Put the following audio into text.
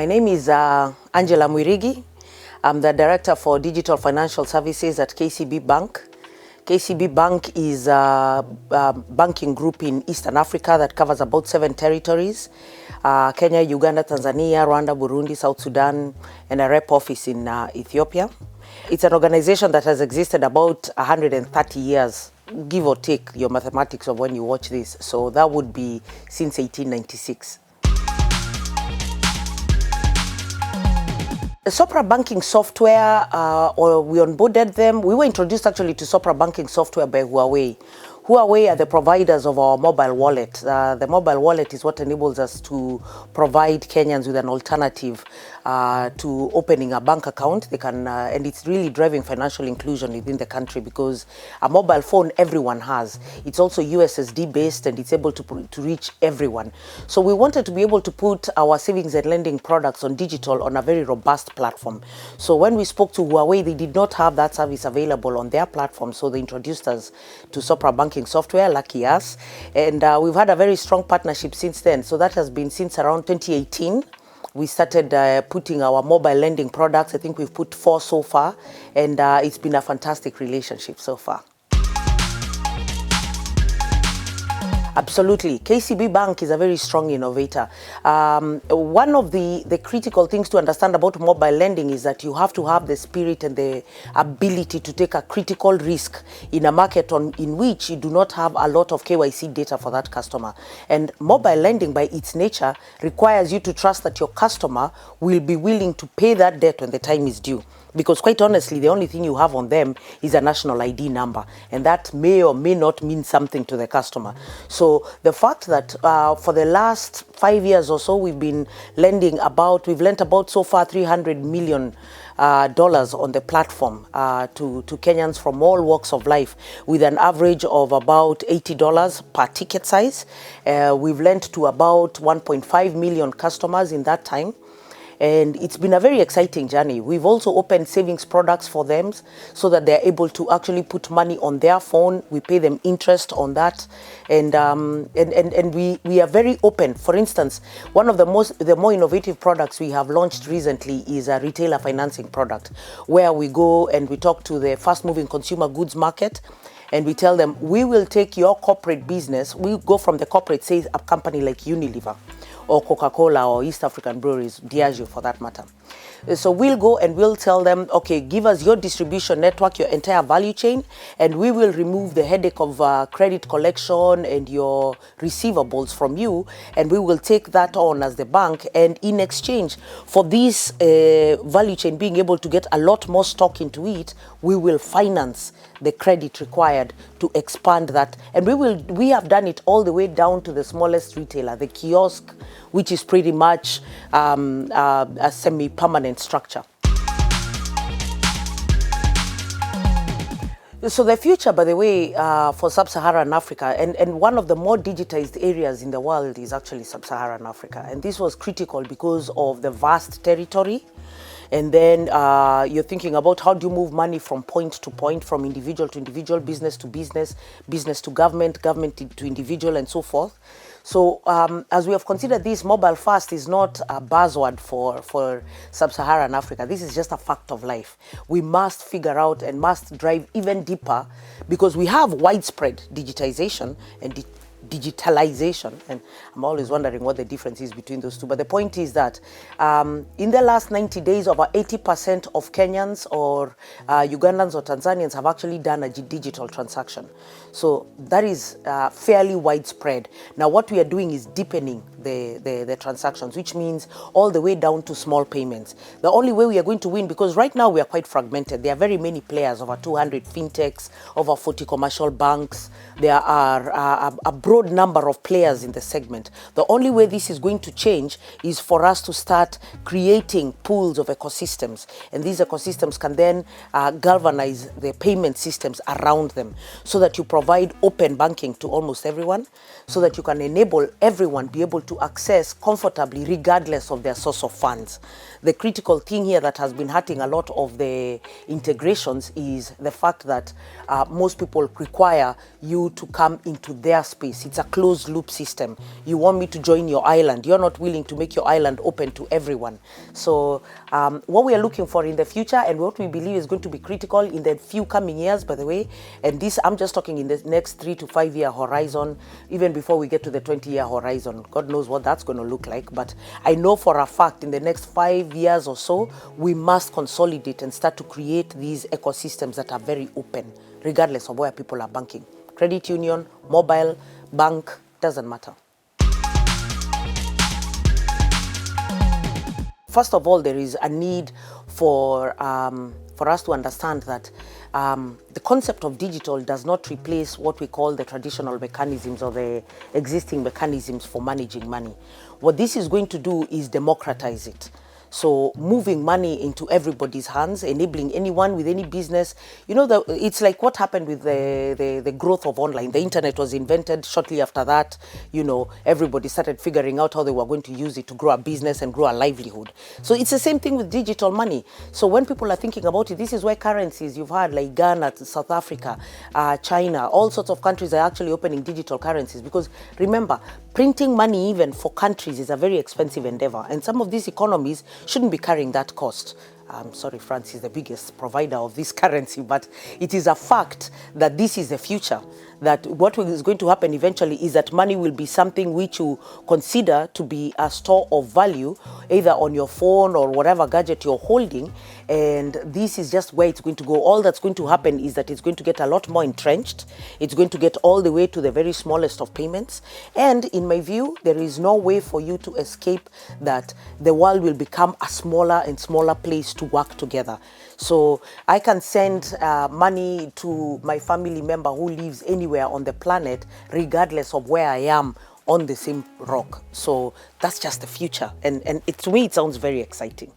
My name is Angela Mwirigi. I'm the Director for Digital Financial Services at KCB Bank. KCB Bank is a banking group in Eastern Africa that covers about 7 territories. Kenya, Uganda, Tanzania, Rwanda, Burundi, South Sudan, and a rep office in Ethiopia. It's an organization that has existed about 130 years, give or take your mathematics of when you watch this. So that would be since 1896. The Sopra banking software, or we onboarded them. We were introduced actually to Sopra banking software by Huawei. Huawei are the providers of our mobile wallet. The mobile wallet is what enables us to provide Kenyans with an alternative to opening a bank account. They can, and it's really driving financial inclusion within the country because a mobile phone everyone has. It's also USSD based and it's able to reach everyone. So we wanted to be able to put our savings and lending products on digital on a very robust platform. So when we spoke to Huawei, they did not have that service available on their platform. So they introduced us to Sopra banking software, lucky us. And we've had a very strong partnership since then. So that has been since around 2018. We started putting our mobile lending products. I think we've put 4 so far, and it's been a fantastic relationship so far. Absolutely. KCB Bank is a very strong innovator. One of the critical things to understand about mobile lending is that you have to have the spirit and the ability to take a critical risk in a market in which you do not have a lot of KYC data for that customer. And mobile lending by its nature requires you to trust that your customer will be willing to pay that debt when the time is due. Because quite honestly, the only thing you have on them is a national ID number. And that may or may not mean something to the customer. So the fact that for the last 5 years or so, we've lent about so far $300 million on the platform to Kenyans from all walks of life with an average of about $80 per ticket size. We've lent to about 1.5 million customers in that time. And it's been a very exciting journey. We've also opened savings products for them so that they're able to actually put money on their phone. We pay them interest on that. And we are very open. For instance, one of the more innovative products we have launched recently is a retailer financing product where we go and we talk to the fast moving consumer goods market. And we tell them, we will take your corporate business. We go from the corporate, say a company like Unilever, or Coca-Cola or East African breweries, Diageo for that matter. So we'll go and we'll tell them, okay, give us your distribution network, your entire value chain, and we will remove the headache of credit collection and your receivables from you, and we will take that on as the bank. And in exchange for this value chain being able to get a lot more stock into it, we will finance the credit required to expand that. And we have done it all the way down to the smallest retailer, the kiosk, which is pretty much a semi-permanent structure. So the future, by the way, for Sub-Saharan Africa, and one of the more digitized areas in the world is actually Sub-Saharan Africa. And this was critical because of the vast territory. And then you're thinking about how do you move money from point to point, from individual to individual, business to business, business to government, government to individual, and so forth. So as we have considered this, mobile first is not a buzzword for Sub-Saharan Africa. This is just a fact of life. We must figure out and must drive even deeper because we have widespread digitization and digitalization, and I'm always wondering what the difference is between those two. But the point is that in the last 90 days, over 80% of Kenyans or Ugandans or Tanzanians have actually done a digital transaction. So that is fairly widespread. Now, what we are doing is deepening the transactions, which means all the way down to small payments. The only way we are going to win, because right now we are quite fragmented. There are very many players, over 200 fintechs, over 40 commercial banks. There are a broad number of players in the segment. The only way this is going to change is for us to start creating pools of ecosystems. And these ecosystems can then galvanize the payment systems around them so that you provide open banking to almost everyone, so that you can enable everyone be able to access comfortably regardless of their source of funds. The critical thing here that has been hurting a lot of the integrations is the fact that most people require you to come into their space, it's a closed loop system. You want me to join your island. You're not willing to make your island open to everyone. So what we are looking for in the future and what we believe is going to be critical in the few coming years, by the way, and this I'm just talking in the next 3 to 5 year horizon, even before we get to the 20-year horizon. God knows what that's going to look like. But I know for a fact in the next 5 years or so, we must consolidate and start to create these ecosystems that are very open, regardless of where people are banking. Credit union, mobile, bank, doesn't matter. First of all, there is a need for us to understand that the concept of digital does not replace what we call the traditional mechanisms or the existing mechanisms for managing money. What this is going to do is democratize it. So moving money into everybody's hands, enabling anyone with any business. You know, it's like what happened with the growth of online. The internet was invented. Shortly after that, you know, everybody started figuring out how they were going to use it to grow a business and grow a livelihood. So it's the same thing with digital money. So when people are thinking about it, this is where currencies you've had like Ghana, South Africa, China, all sorts of countries are actually opening digital currencies. Because remember, printing money even for countries is a very expensive endeavor. And some of these economies shouldn't be carrying that cost. I'm sorry, France is the biggest provider of this currency, but it is a fact that this is the future. That what is going to happen eventually is that money will be something which you consider to be a store of value, either on your phone or whatever gadget you're holding. And this is just where it's going to go. All that's going to happen is that it's going to get a lot more entrenched. It's going to get all the way to the very smallest of payments. And in my view, there is no way for you to escape that the world will become a smaller and smaller place to work together. So I can send money to my family member who lives anywhere on the planet, regardless of where I am on the same rock. So that's just the future. And to me, it sounds very exciting.